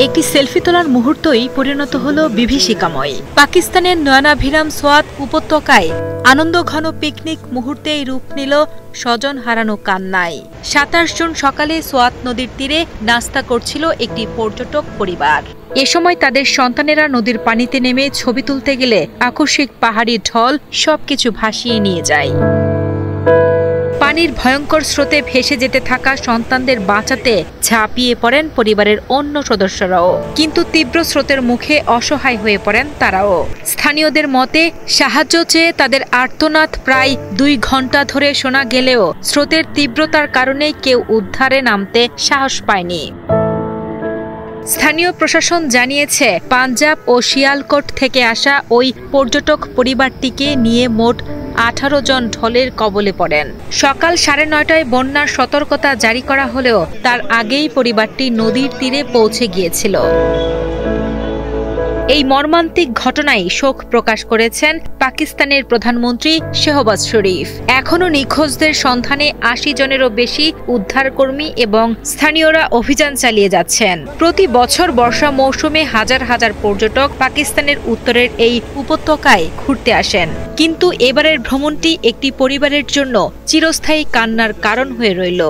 একটি সেলফি তোলার মুহূর্তই পরিণত হলো বিভীষিকাময়। পাকিস্তানের নয়নাভিরাম সোয়াত উপত্যকায় আনন্দঘন পিকনিক মুহূর্তেই রূপ নিল স্বজন হারানো কান্নায়। ২৭ জুন সকালে সোয়াত নদীর তীরে নাস্তা করছিল একটি পর্যটক পরিবার। এ সময় তাদের সন্তানেরা নদীর পানিতে নেমে ছবি তুলতে গেলে আকস্মিক পাহাড়ি ঢল সবকিছু ভাসিয়ে নিয়ে যায়। পানির ভয়ঙ্কর স্রোতে ভেসে যেতে থাকা সন্তানদের বাঁচাতে ঝাঁপিয়ে পড়েন পরিবারের অন্য সদস্যরাও, কিন্তু তীব্র স্রোতের মুখে অসহায় হয়ে পড়েন তারাও। স্থানীয়দের মতে, সাহায্য চেয়ে তাদের আর্তনাদ প্রায় ২ ঘন্টা ধরে শোনা গেলেও স্রোতের তীব্রতার কারণে কেউ উদ্ধারে নামতে সাহস পায়নি। স্থানীয় প্রশাসন জানিয়েছে, পাঞ্জাব ও শিয়ালকোট থেকে আসা ওই পর্যটক পরিবারটিকে নিয়ে মোট ১৮ জন ঢলের কবলে পড়েন। সকাল ৯:৩০টায় বন্যার সতর্কতা জারি করা হলেও তার আগেই পরিবারটি নদীর তীরে পৌঁছে গিয়েছিল। এই মর্মান্তিক ঘটনায় শোক প্রকাশ করেছেন পাকিস্তানের প্রধানমন্ত্রী শেহবাজ শরীফ। এখনও নিখোঁজদের সন্ধানে ৮০ জনেরও বেশি উদ্ধারকর্মী এবং স্থানীয়রা অভিযান চালিয়ে যাচ্ছেন। প্রতি বছর বর্ষা মৌসুমে হাজার হাজার পর্যটক পাকিস্তানের উত্তরের এই উপত্যকায় ঘুরতে আসেন, কিন্তু এবারের ভ্রমণটি একটি পরিবারের জন্য চিরস্থায়ী কান্নার কারণ হয়ে রইল।